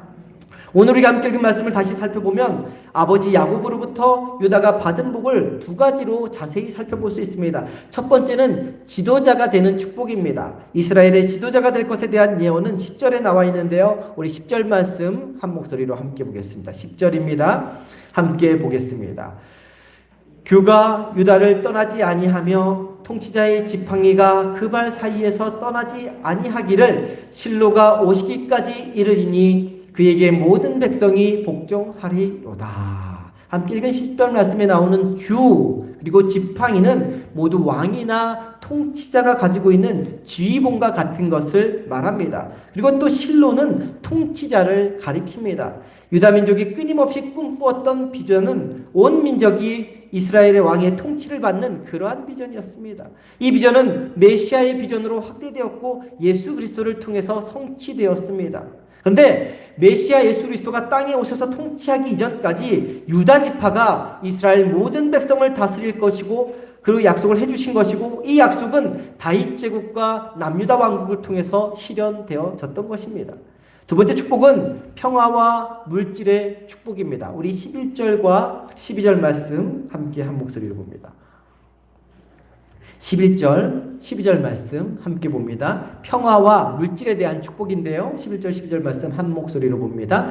오늘 우리가 함께 읽은 말씀을 다시 살펴보면 아버지 야곱으로부터 유다가 받은 복을 2가지로 자세히 살펴볼 수 있습니다. 첫 번째는 지도자가 되는 축복입니다. 이스라엘의 지도자가 될 것에 대한 예언은 10절에 나와 있는데요. 우리 10절 말씀 한 목소리로 함께 보겠습니다. 10절입니다. 함께 보겠습니다. 규가 유다를 떠나지 아니하며 통치자의 지팡이가 그 발 사이에서 떠나지 아니하기를 실로가 오시기까지 이르리니 그에게 모든 백성이 복종하리로다. 함께 읽은 10절 말씀에 나오는 규 그리고 지팡이는 모두 왕이나 통치자가 가지고 있는 지휘봉과 같은 것을 말합니다. 그리고 또 실로는 통치자를 가리킵니다. 유다 민족이 끊임없이 꿈꾸었던 비전은 온 민족이 이스라엘의 왕의 통치를 받는 그러한 비전이었습니다. 이 비전은 메시아의 비전으로 확대되었고 예수 그리스도를 통해서 성취되었습니다. 그런데 메시아 예수 그리스도가 땅에 오셔서 통치하기 이전까지 유다 지파가 이스라엘 모든 백성을 다스릴 것이고 그 약속을 해주신 것이고 이 약속은 다윗 제국과 남유다 왕국을 통해서 실현되어졌던 것입니다. 두 번째 축복은 평화와 물질의 축복입니다. 우리 11절과 12절 말씀 함께 한 목소리로 봅니다. 11절, 12절 말씀 함께 봅니다. 평화와 물질에 대한 축복인데요. 11절, 12절 말씀 한 목소리로 봅니다.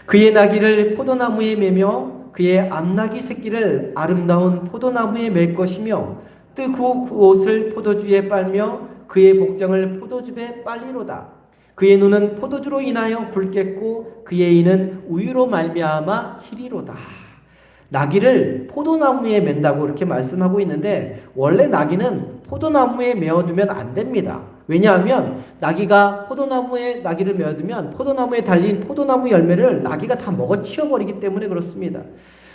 그의 나귀를 포도나무에 매며 그의 암나귀 새끼를 아름다운 포도나무에 맬 것이며 뜨고 그 옷을 포도주에 빨며 그의 복장을 포도즙에 빨리로다. 그의 눈은 포도주로 인하여 붉겠고 그의 이는 우유로 말미암아 희리로다. 나귀를 포도나무에 맨다고 이렇게 말씀하고 있는데 원래 나귀는 포도나무에 메어두면 안 됩니다. 왜냐하면 나귀가 나귀를 메어두면 포도나무에 달린 포도나무 열매를 나귀가 다 먹어 치워버리기 때문에 그렇습니다.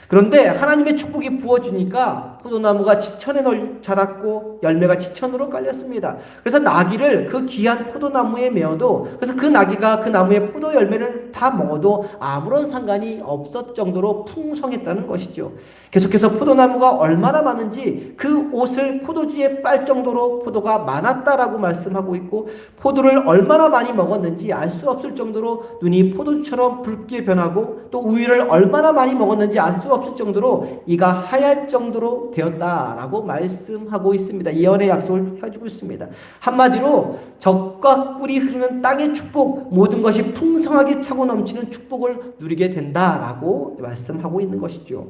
그런데 하나님의 축복이 부어주니까 포도나무가 지천에 자랐고 열매가 지천으로 깔렸습니다. 그래서 나귀를 그 귀한 포도나무에 메어도 그래서 그 나귀가 그 나무의 포도 열매를 다 먹어도 아무런 상관이 없었을 정도로 풍성했다는 것이죠. 계속해서 포도나무가 얼마나 많은지 그 옷을 포도주에 빨 정도로 포도가 많았다라고 말씀하고 있고 포도를 얼마나 많이 먹었는지 알 수 없을 정도로 눈이 포도주처럼 붉게 변하고 또 우유를 얼마나 많이 먹었는지 알 수 없을 정도로 이가 하얄 정도로 되었다라고 말씀하고 있습니다. 예언의 약속을 해주고 있습니다. 한마디로 젖과 꿀이 흐르는 땅의 축복, 모든 것이 풍성하게 차고 넘치는 축복을 누리게 된다라고 말씀하고 있는 것이죠.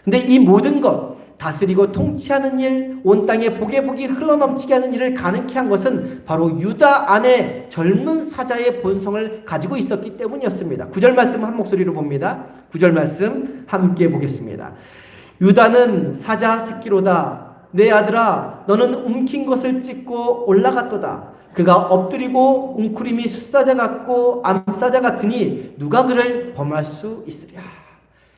근데 이 모든 것, 다스리고 통치하는 일, 온 땅에 복의 복이 흘러넘치게 하는 일을 가능케 한 것은 바로 유다 안에 젊은 사자의 본성을 가지고 있었기 때문이었습니다. 9절 말씀 한 목소리로 봅니다. 9절 말씀 함께 보겠습니다. 유다는 사자 새끼로다. 내 아들아, 너는 움킨 것을 찢고 올라갔도다. 그가 엎드리고 웅크림이 숫사자 같고 암사자 같으니 누가 그를 범할 수 있으랴.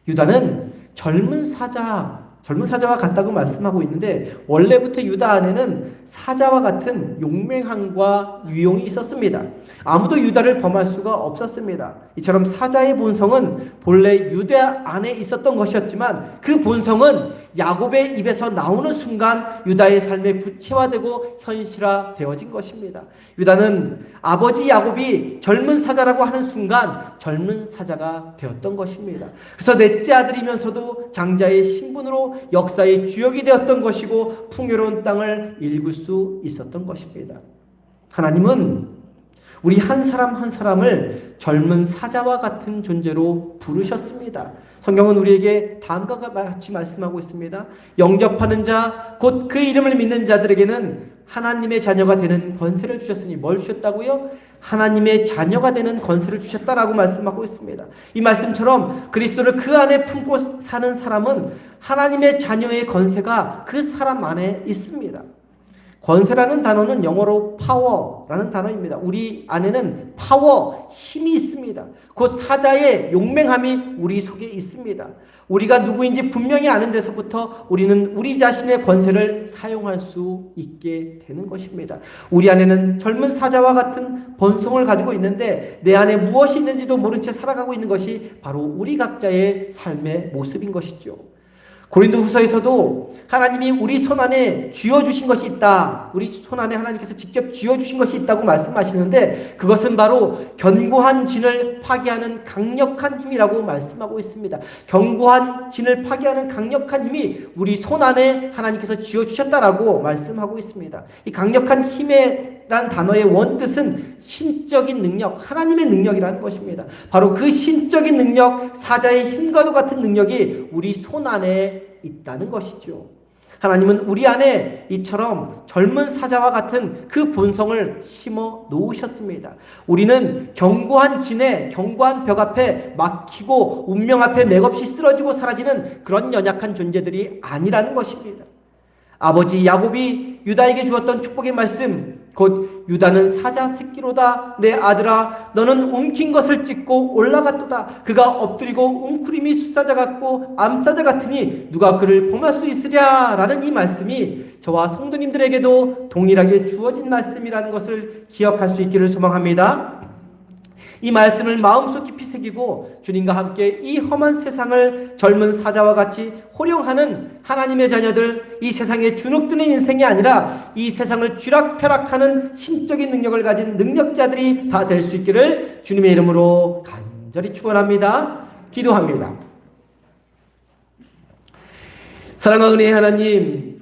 유다는 젊은 사자와 같다고 말씀하고 있는데, 원래부터 유다 안에는 사자와 같은 용맹함과 유용이 있었습니다. 아무도 유다를 범할 수가 없었습니다. 이처럼 사자의 본성은 본래 유다 안에 있었던 것이었지만 그 본성은 야곱의 입에서 나오는 순간 유다의 삶에 구체화되고 현실화되어진 것입니다. 유다는 아버지 야곱이 젊은 사자라고 하는 순간 젊은 사자가 되었던 것입니다. 그래서 넷째 아들이면서도 장자의 신분으로 역사의 주역이 되었던 것이고 풍요로운 땅을 일굴 수 있었던 것입니다. 하나님은 우리 한 사람 한 사람을 젊은 사자와 같은 존재로 부르셨습니다. 성경은 우리에게 다음과 같이 말씀하고 있습니다. 영접하는 자, 곧 그 이름을 믿는 자들에게는 하나님의 자녀가 되는 권세를 주셨으니, 뭘 주셨다고요? 하나님의 자녀가 되는 권세를 주셨다라고 말씀하고 있습니다. 이 말씀처럼 그리스도를 그 안에 품고 사는 사람은 하나님의 자녀의 권세가 그 사람 안에 있습니다. 권세라는 단어는 영어로 파워라는 단어입니다. 우리 안에는 파워, 힘이 있습니다. 곧 사자의 용맹함이 우리 속에 있습니다. 우리가 누구인지 분명히 아는 데서부터 우리는 우리 자신의 권세를 사용할 수 있게 되는 것입니다. 우리 안에는 젊은 사자와 같은 본성을 가지고 있는데 내 안에 무엇이 있는지도 모른 채 살아가고 있는 것이 바로 우리 각자의 삶의 모습인 것이죠. 고린도후서에서도 하나님이 우리 손 안에 쥐어주신 것이 있다. 우리 손 안에 하나님께서 직접 쥐어주신 것이 있다고 말씀하시는데 그것은 바로 견고한 진을 파괴하는 강력한 힘이라고 말씀하고 있습니다. 견고한 진을 파괴하는 강력한 힘이 우리 손 안에 하나님께서 쥐어주셨다라고 말씀하고 있습니다. 이 강력한 힘이란 단어의 원뜻은 신적인 능력, 하나님의 능력이라는 것입니다. 바로 그 신적인 능력, 사자의 힘과도 같은 능력이 우리 손 안에 있다는 것이죠. 하나님은 우리 안에 이처럼 젊은 사자와 같은 그 본성을 심어 놓으셨습니다. 우리는 견고한 진에, 견고한 벽 앞에 막히고 운명 앞에 맥없이 쓰러지고 사라지는 그런 연약한 존재들이 아니라는 것입니다. 아버지 야곱이 유다에게 주었던 축복의 말씀, 곧 유다는 사자 새끼로다. 내 아들아, 너는 움킨 것을 찢고 올라갔도다. 그가 엎드리고 웅크림이 숫사자 같고 암사자 같으니 누가 그를 범할 수 있으랴. 라는 이 말씀이 저와 성도님들에게도 동일하게 주어진 말씀이라는 것을 기억할 수 있기를 소망합니다. 이 말씀을 마음속 깊이 새기고 주님과 함께 이 험한 세상을 젊은 사자와 같이 호령하는 하나님의 자녀들, 이 세상에 주눅드는 인생이 아니라 이 세상을 쥐락펴락하는 신적인 능력을 가진 능력자들이 다 될 수 있기를 주님의 이름으로 간절히 축원합니다. 기도합니다. 사랑과 은혜의 하나님,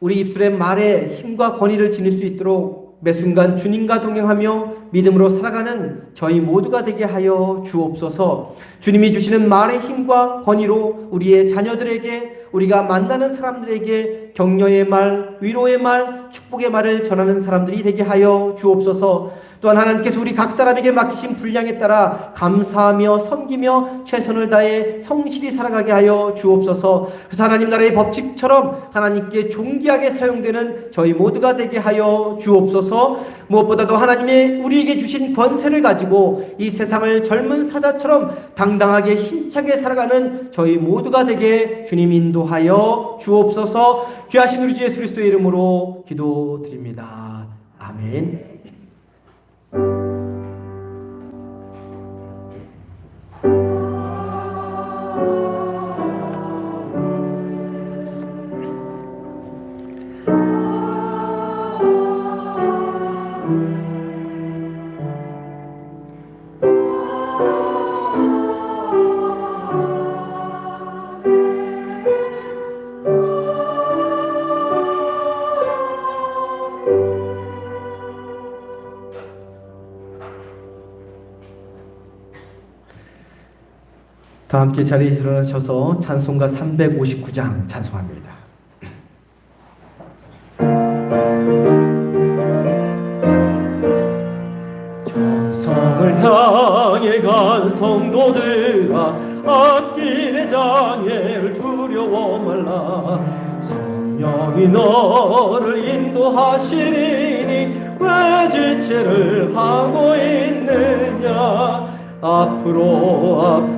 우리 입술의 말에 힘과 권위를 지닐 수 있도록 매 순간 주님과 동행하며 믿음으로 살아가는 저희 모두가 되게 하여 주옵소서. 주님이 주시는 말의 힘과 권위로 우리의 자녀들에게, 우리가 만나는 사람들에게 격려의 말, 위로의 말, 축복의 말을 전하는 사람들이 되게 하여 주옵소서. 또한 하나님께서 우리 각 사람에게 맡기신 분량에 따라 감사하며 섬기며 최선을 다해 성실히 살아가게 하여 주옵소서. 그래서 하나님 나라의 법칙처럼 하나님께 존귀하게 사용되는 저희 모두가 되게 하여 주옵소서. 무엇보다도 하나님의 우리에게 주신 권세를 가지고 이 세상을 젊은 사자처럼 당당하게 힘차게 살아가는 저희 모두가 되게 주님 인도하여 주옵소서. 귀하신 우리 주 예수 그리스도의 이름으로 기도드립니다. 아멘. 다 함께 자리에 일어나셔서 찬송가 359장 찬송합니다. 천성을 향해 간 성도들아, 앞길의 장애를 두려워 말라. 성령이 너를 인도하시리니 왜 지체를 하고 있느냐. 앞으로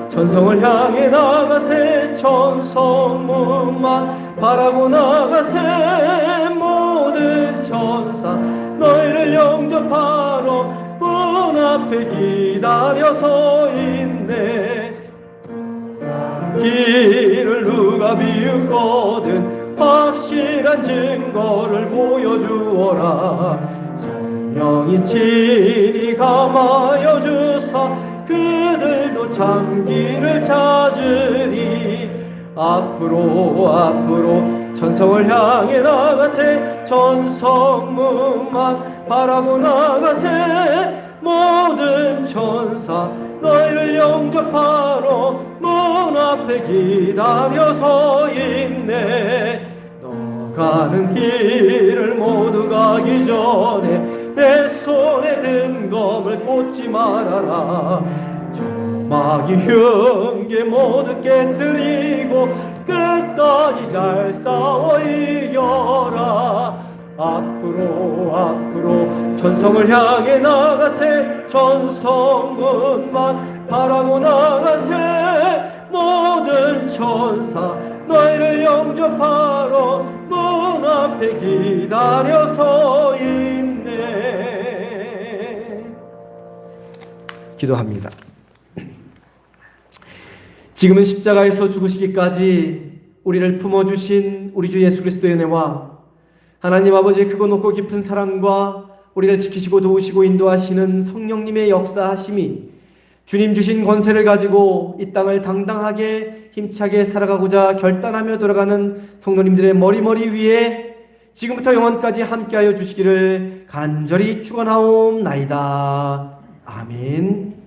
천성을 향해 나가세. 천성문만 바라고 나가세. 모든 천사 너희를 영접하러 문 앞에 기다려서 있네. 길을 누가 비웃거든 확실한 증거를 보여주어라. 성령이 친히 감하여 주사 그들도 참 길을 찾으리. 앞으로 천성을 향해 나가세. 천성문만 바라고 나가세. 모든 천사 너희를 영접하러 문 앞에 기다려서 있네. 너 가는 길을 모두 가기 전에 내 손에 든 검을 꽂지 말아라. 조막이 흉계 모두 깨뜨리고 끝까지 잘 싸워 이겨라. 앞으로 천성을 향해 나가세. 천성문만 바라고 나가세. 모든 천사 너희를 영접하러 문 앞에 기다려서 있네. 기도합니다. 지금은 십자가에서 죽으시기까지 우리를 품어주신 우리 주 예수 그리스도의 은혜와 하나님 아버지의 크고 높고 깊은 사랑과 우리를 지키시고 도우시고 인도하시는 성령님의 역사하심이 주님 주신 권세를 가지고 이 땅을 당당하게 힘차게 살아가고자 결단하며 돌아가는 성도님들의 머리 위에 지금부터 영원까지 함께하여 주시기를 간절히 축원하옵나이다. 아멘.